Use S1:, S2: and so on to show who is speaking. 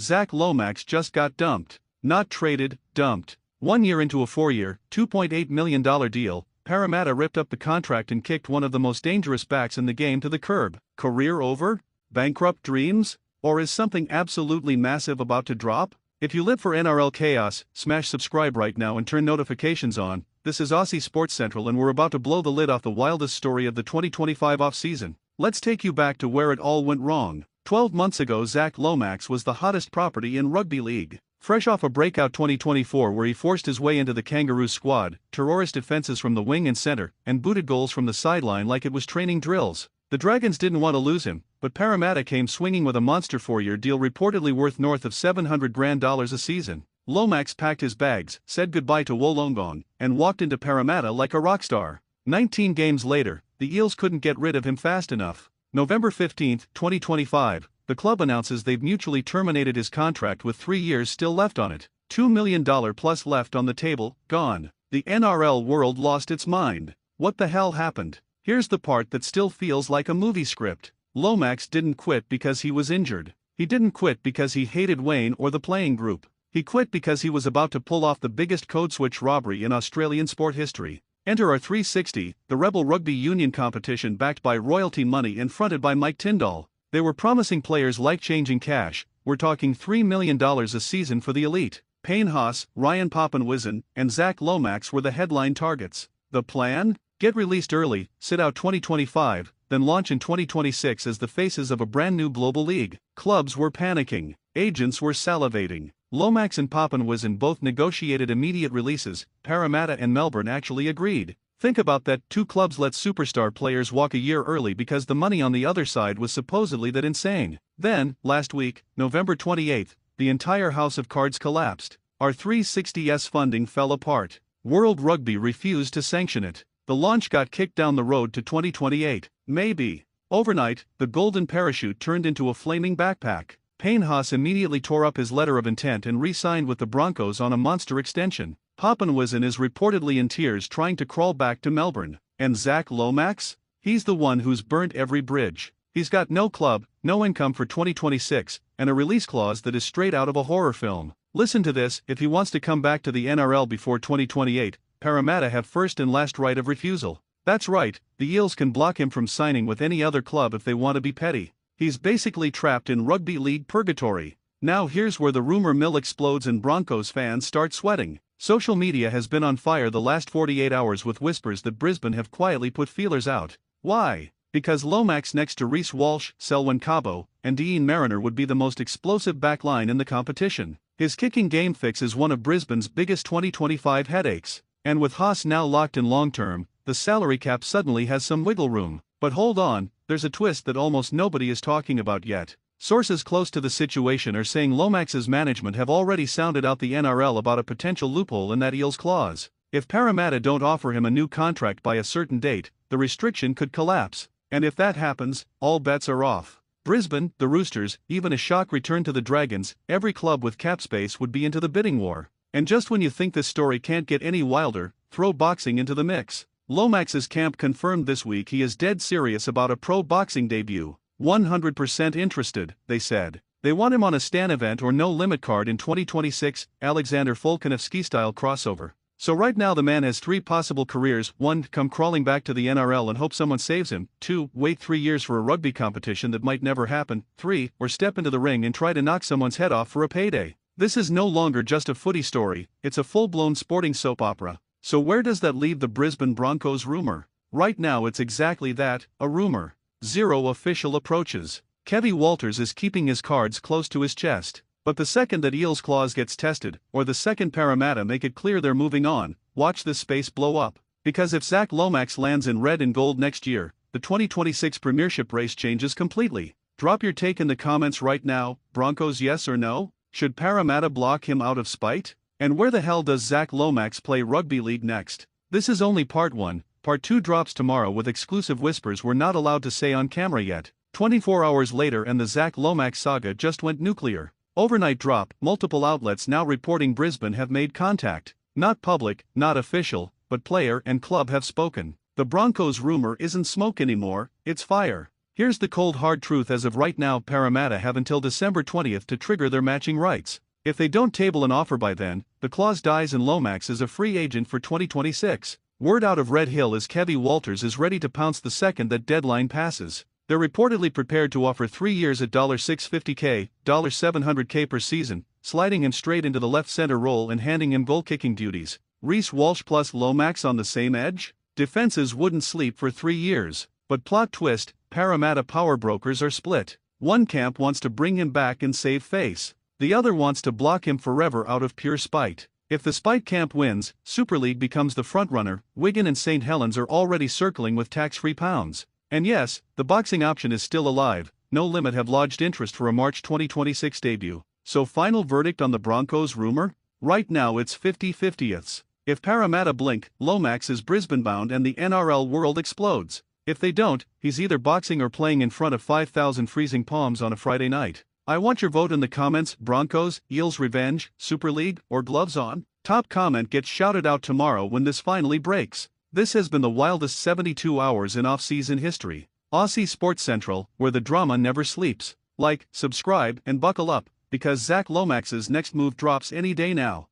S1: Zach Lomax just got dumped. Not traded, dumped. 1 year into a 4-year, $2.8 million deal, Parramatta ripped up the contract and kicked one of the most dangerous backs in the game to the curb. Career over? Bankrupt dreams? Or is something absolutely massive about to drop? If you live for NRL chaos, smash subscribe right now and turn notifications on. This is Aussie Sports Central and we're about to blow the lid off the wildest story of the 2025 off-season. Let's take you back to where it all went wrong. 12 months ago, Zach Lomax was the hottest property in rugby league. Fresh off a breakout 2024 where he forced his way into the Kangaroos squad, terrorist defenses from the wing and center, and booted goals from the sideline like it was training drills. The Dragons didn't want to lose him, but Parramatta came swinging with a monster 4-year deal reportedly worth north of $700,000 a season. Lomax packed his bags, said goodbye to Wollongong, and walked into Parramatta like a rock star. 19 games later, the Eels couldn't get rid of him fast enough. November 15, 2025, the club announces they've mutually terminated his contract with 3 years still left on it. $2 million plus left on the table, gone. The NRL world lost its mind. What the hell happened? Here's the part that still feels like a movie script. Lomax didn't quit because he was injured. He didn't quit because he hated Wayne or the playing group. He quit because he was about to pull off the biggest code switch robbery in Australian sport history. Enter our 360, the rebel rugby union competition backed by royalty money and fronted by Mike Tyndall. They were promising players life-changing cash. We're talking $3 million a season for the elite. Payne Haas, Ryan Papenwyzen, and Zach Lomax were the headline targets. The plan? Get released early, sit out 2025, then launch in 2026 as the faces of a brand new global league. Clubs were panicking. Agents were salivating. Lomax and Papenwyzen both negotiated immediate releases. Parramatta and Melbourne actually agreed. Think about that, 2 clubs let superstar players walk a year early because the money on the other side was supposedly that insane. Then, last week, November 28, the entire house of cards collapsed. Our 360's funding fell apart. World Rugby refused to sanction it. The launch got kicked down the road to 2028. Maybe. Overnight, the golden parachute turned into a flaming backpack. Payne Haas immediately tore up his letter of intent and re-signed with the Broncos on a monster extension. Papenwyzen is reportedly in tears trying to crawl back to Melbourne. And Zach Lomax? He's the one who's burnt every bridge. He's got no club, no income for 2026, and a release clause that is straight out of a horror film. Listen to this, if he wants to come back to the NRL before 2028, Parramatta have first and last right of refusal. That's right, the Eels can block him from signing with any other club if they want to be petty. He's basically trapped in rugby league purgatory. Now here's where the rumor mill explodes and Broncos fans start sweating. Social media has been on fire the last 48 hours with whispers that Brisbane have quietly put feelers out. Why? Because Lomax next to Reece Walsh, Selwyn Cabo, and Dean Mariner would be the most explosive backline in the competition. His kicking game fix is one of Brisbane's biggest 2025 headaches. And with Haas now locked in long-term, the salary cap suddenly has some wiggle room. But hold on, there's a twist that almost nobody is talking about yet. Sources close to the situation are saying Lomax's management have already sounded out the NRL about a potential loophole in that Eels clause. If Parramatta don't offer him a new contract by a certain date, the restriction could collapse. And if that happens, all bets are off. Brisbane, the Roosters, even a shock return to the Dragons, every club with cap space would be into the bidding war. And just when you think this story can't get any wilder, throw boxing into the mix. Lomax's camp confirmed this week he is dead serious about a pro boxing debut. 100% interested, they said. They want him on a Stan event or no limit card in 2026, Alexander Volkanovski-style crossover. So right now the man has 3 possible careers: 1. Come crawling back to the NRL and hope someone saves him. 2. Wait 3 years for a rugby competition that might never happen. 3. Or step into the ring and try to knock someone's head off for a payday. This is no longer just a footy story, it's a full-blown sporting soap opera. So where does that leave the Brisbane Broncos rumor? Right now it's exactly that, a rumor. 0 official approaches. Kevy Walters is keeping his cards close to his chest. But the second that Eels clause gets tested, or the second Parramatta make it clear they're moving on, watch this space blow up. Because if Zach Lomax lands in red and gold next year, the 2026 premiership race changes completely. Drop your take in the comments right now. Broncos, yes or no? Should Parramatta block him out of spite? And where the hell does Zach Lomax play rugby league next? This is only part 1, part 2 drops tomorrow with exclusive whispers we're not allowed to say on camera yet. 24 hours later and the Zach Lomax saga just went nuclear. Overnight drop, multiple outlets now reporting Brisbane have made contact. Not public, not official, but player and club have spoken. The Broncos rumor isn't smoke anymore, it's fire. Here's the cold hard truth: as of right now, Parramatta have until December 20th to trigger their matching rights. If they don't table an offer by then, the clause dies and Lomax is a free agent for 2026. Word out of Red Hill is Kevy Walters is ready to pounce the second that deadline passes. They're reportedly prepared to offer 3 years at $650K, $700K per season, sliding him straight into the left center role and handing him goal-kicking duties. Reece Walsh plus Lomax on the same edge? Defenses wouldn't sleep for 3 years. But plot twist, Parramatta power brokers are split. One camp wants to bring him back and save face. The other wants to block him forever out of pure spite. If the spite camp wins, Super League becomes the frontrunner. Wigan and St. Helens are already circling with tax-free pounds. And yes, the boxing option is still alive. No Limit have lodged interest for a March 2026 debut. So final verdict on the Broncos rumor? Right now it's 50-50ths. If Parramatta blink, Lomax is Brisbane bound and the NRL world explodes. If they don't, he's either boxing or playing in front of 5,000 freezing palms on a Friday night. I want your vote in the comments: Broncos, Eels revenge, Super League, or gloves on? Top comment gets shouted out tomorrow when this finally breaks. This has been the wildest 72 hours in off-season history. Aussie Sports Central, where the drama never sleeps. Like, subscribe, and buckle up, because Zach Lomax's next move drops any day now.